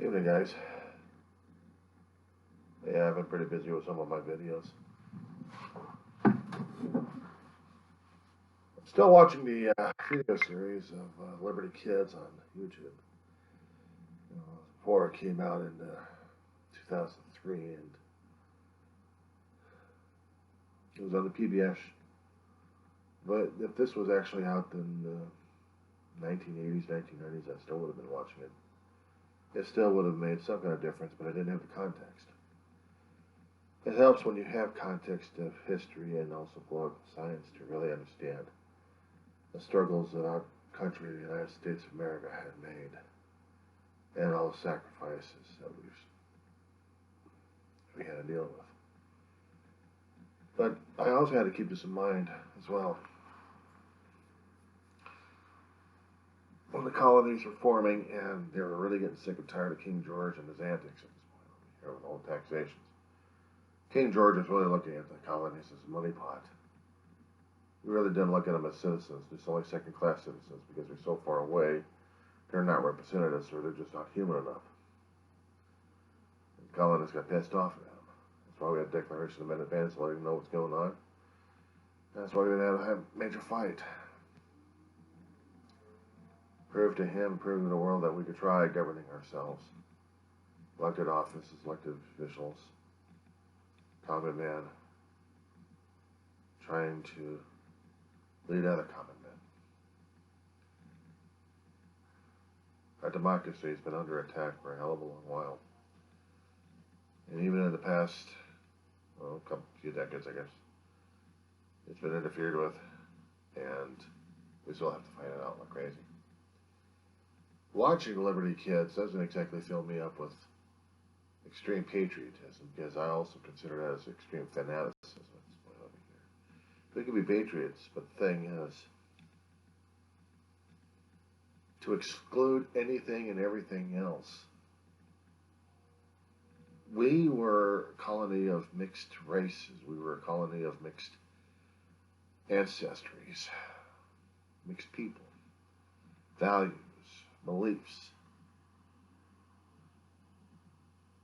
Evening, guys. Yeah, I've been pretty busy with some of my videos. Still watching the video series of Liberty Kids on YouTube. Before it came out in 2003, and it was on the PBS. But if this was actually out in the 1980s, 1990s, I still would have been watching it. It still would have made some kind of difference, but I didn't have the context. It helps when you have context of history and also political science to really understand the struggles that our country, the United States of America, had made, and all the sacrifices that we had to deal with. But I also had to keep this in mind as well. When the colonies were forming and they were really getting sick and tired of King George and his antics at this point over here with all the taxations, King George was really looking at the colonies as a money pot. We really didn't look at them as citizens, just only second-class citizens, because we're so far away, they're not represented us, or they're just not human enough. The colonists got pissed off at them. That's why we had Declaration of Independence, letting them know what's going on. That's why we didn't have a major fight. Prove to him, prove to the world that we could try governing ourselves. Elected offices, elected officials, common man, trying to lead other common men. Our democracy has been under attack for a hell of a long while. And even in the past, well, few decades, I guess, it's been interfered with, and we still have to fight it out like crazy. Watching Liberty Kids doesn't exactly fill me up with extreme patriotism, because I also consider that as extreme fanaticism at this point over here. We can be patriots, but the thing is, to exclude anything and everything else. We were a colony of mixed races. We were a colony of mixed ancestries, mixed people, values, beliefs.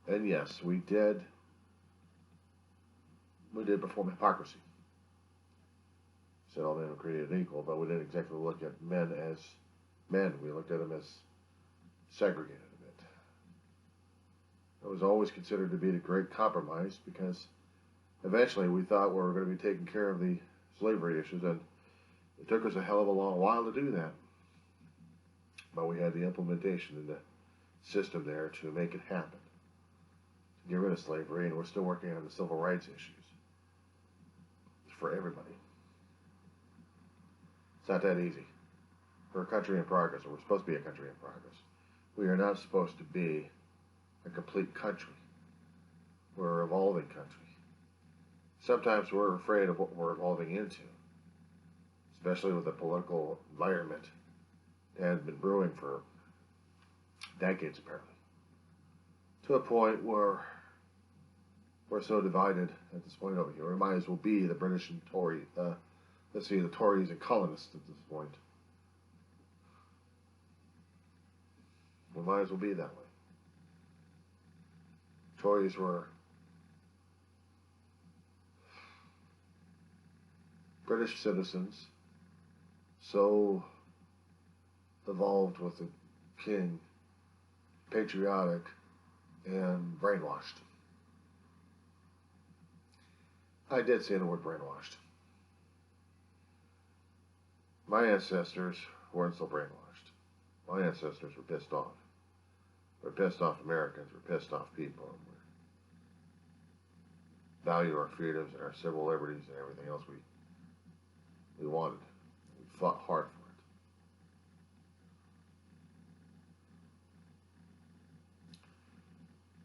And yes, we did perform hypocrisy. Said all men were created equal, but we didn't exactly look at men as men. We looked at them as segregated a bit. It was always considered to be the great compromise, because eventually we thought we were going to be taking care of the slavery issues, and it took us a hell of a long while to do that. But we had the implementation in the system there to make it happen, to get rid of slavery, and we're still working on the civil rights issues for everybody. It's not that easy. We're a country in progress, or we're supposed to be a country in progress. We are not supposed to be a complete country. We're an evolving country. Sometimes we're afraid of what we're evolving into, especially with the political environment that had been brewing for decades, apparently, to a point where we're so divided at this point over here. We might as well be the British and Tory, the Tories and colonists at this point. We might as well be that way. Tories were British citizens, so evolved with the king, patriotic, and brainwashed. I did say the word brainwashed. My ancestors weren't so brainwashed. My ancestors were pissed off. We're pissed off Americans, we're pissed off people, and we value our freedoms and our civil liberties and everything else we wanted. We fought hard for it.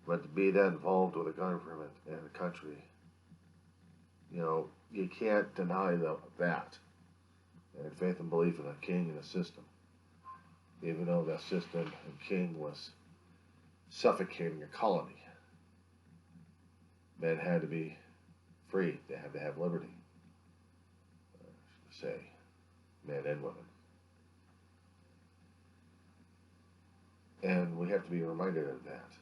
But to be that involved with a government and a country, you can't deny that. And faith and belief in a king and a system. Even though that system and king was suffocating a colony, men had to be free. They had to have liberty. Say, men and women. And we have to be reminded of that.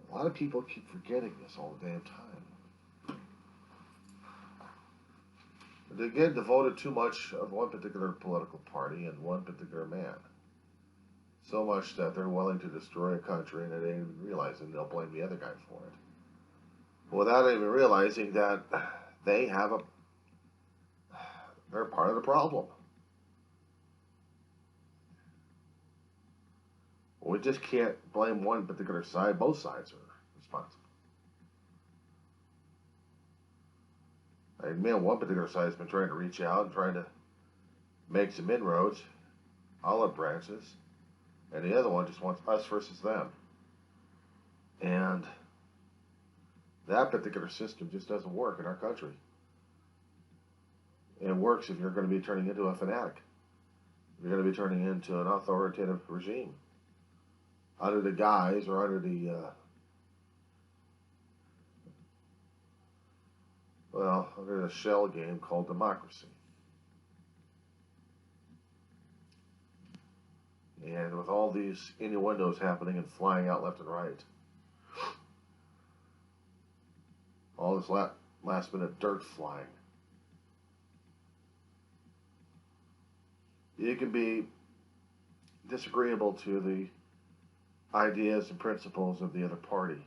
A lot of people keep forgetting this all the damn time. They get devoted too much of one particular political party and one particular man. So much that they're willing to destroy a country and they don't even realize it, and they'll blame the other guy for it. Without even realizing that they're part of the problem. We just can't blame one particular side. Both sides are responsible. Man, one particular side has been trying to reach out and trying to make some inroads, olive branches, and the other one just wants us versus them. And that particular system just doesn't work in our country. It works if you're going to be turning into a fanatic. You're going to be turning into an authoritative regime under the guise or under the, under the shell game called democracy. And with all these innuendos happening and flying out left and right, all this last minute dirt flying, you can be disagreeable to the ideas and principles of the other party.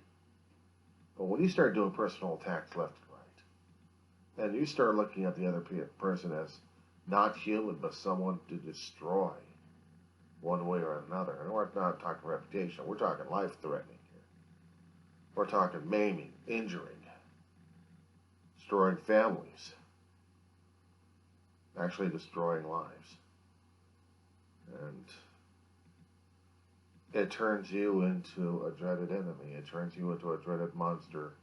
But when you start doing personal attacks left and right, and you start looking at the other person as not human, but someone to destroy one way or another, and we're not talking reputation, we're talking life-threatening here. We're talking maiming, injuring, destroying families, actually destroying lives. And it turns you into a dreaded enemy. It turns you into a dreaded monster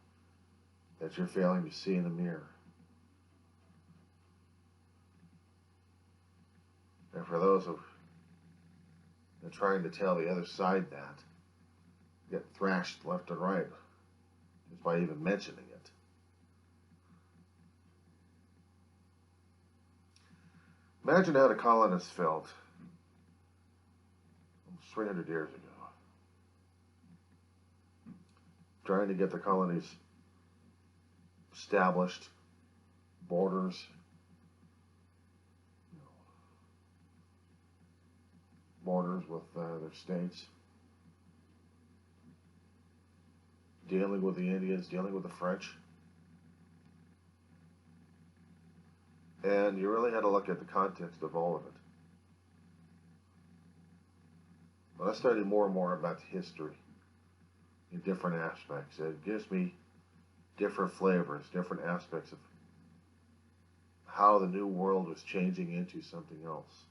that you're failing to see in the mirror. And for those who are trying to tell the other side that, get thrashed left and right just by even mentioning it. Imagine how the colonists felt 300 years ago, trying to get the colonies established, borders, borders with their states, dealing with the Indians, dealing with the French. And you really had to look at the context of all of it. When I study more and more about the history in different aspects, it gives me different flavors, different aspects of how the new world was changing into something else.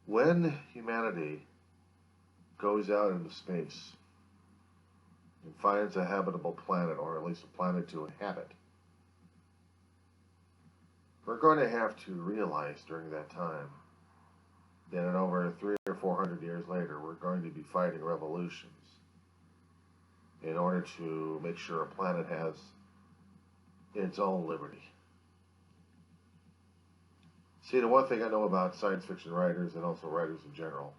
When humanity goes out into space and finds a habitable planet, or at least a planet to inhabit, we're going to have to realize during that time that in over 300 or 400 years later, we're going to be fighting revolutions in order to make sure a planet has its own liberty. See, the one thing I know about science fiction writers and also writers in general,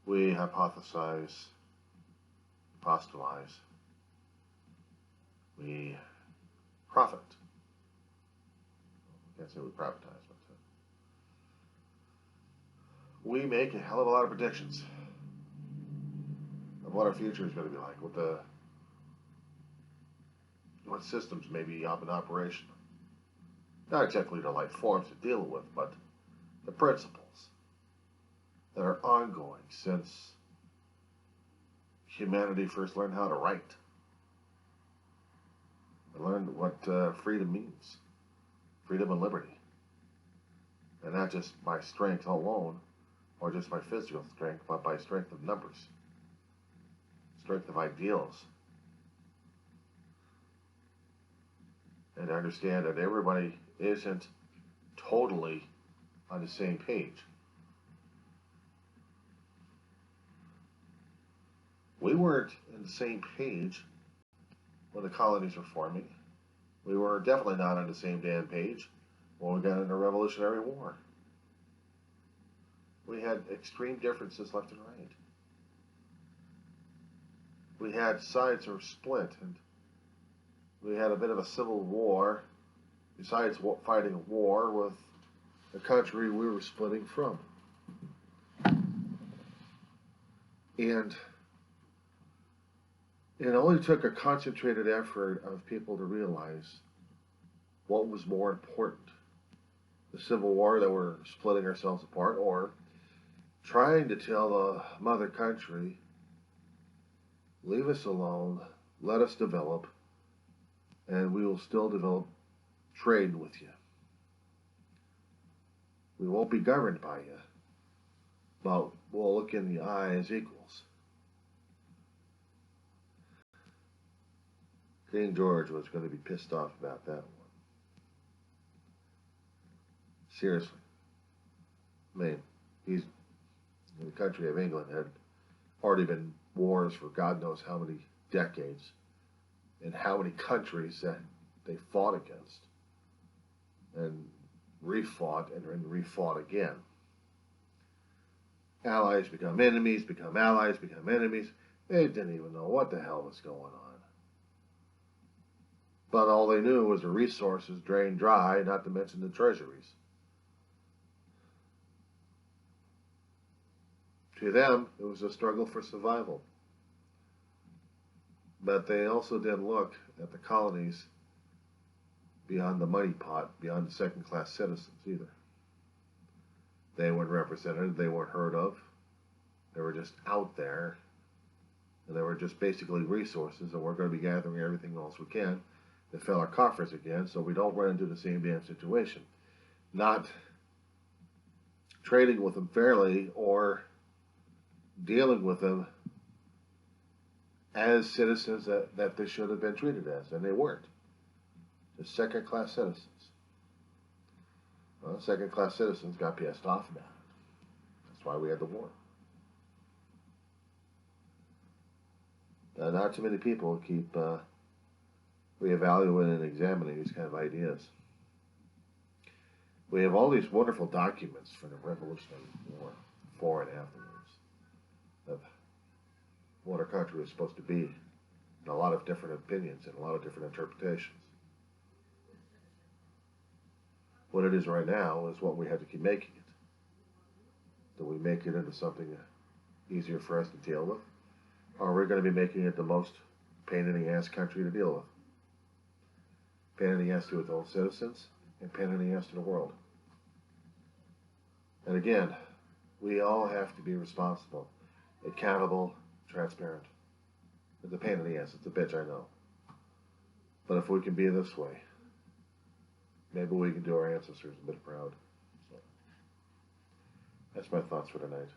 we hypothesize, apostolize, we profit. I can't say we privatize, but we make a hell of a lot of predictions of what our future is going to be like, what systems may be up in operation. Not exactly the life forms to deal with, but the principles that are ongoing since humanity first learned how to write and learned what freedom means. Freedom and liberty. And not just by strength alone, or just by physical strength, but by strength of numbers, strength of ideals. And to understand that everybody isn't totally on the same page. We weren't on the same page when the colonies were forming. We were definitely not on the same damn page when we got into Revolutionary War. We had extreme differences left and right. We had sides that were split, and we had a bit of a civil war, besides fighting a war with the country we were splitting from. And it only took a concentrated effort of people to realize what was more important. The Civil War, that we're splitting ourselves apart, or trying to tell the mother country, leave us alone, let us develop, and we will still develop trade with you. We won't be governed by you, but we'll look in the eye as equals. King George was going to be pissed off about that one. Seriously. I mean, he's in the country of England had already been wars for God knows how many decades, and how many countries that they fought against and refought and refought again. Allies become enemies, become allies, become enemies. They didn't even know what the hell was going on. But all they knew was the resources drained dry, not to mention the treasuries. To them, it was a struggle for survival. But they also didn't look at the colonies beyond the money pot, beyond the second-class citizens either. They weren't represented, they weren't heard of. They were just out there, and they were just basically resources, and we're going to be gathering everything else we can to fill our coffers again, so we don't run into the same damn situation. Not trading with them fairly, or dealing with them as citizens that they should have been treated as, and they weren't. The second-class citizens. Well, second-class citizens got pissed off about it. That's why we had the war. Not too many people keep reevaluating and examining these kind of ideas. We have all these wonderful documents from the Revolutionary War, before and afterwards, of what our country was supposed to be, and a lot of different opinions and a lot of different interpretations. What it is right now is what we have to keep making it. Do we make it into something easier for us to deal with? Or are we going to be making it the most pain in the ass country to deal with? Pain in the ass to its own citizens, and pain in the ass to the world. And again, we all have to be responsible, accountable, transparent. It's a pain in the ass. It's a bitch, I know. But if we can be this way, maybe we can do our ancestors a bit proud. So, that's my thoughts for tonight.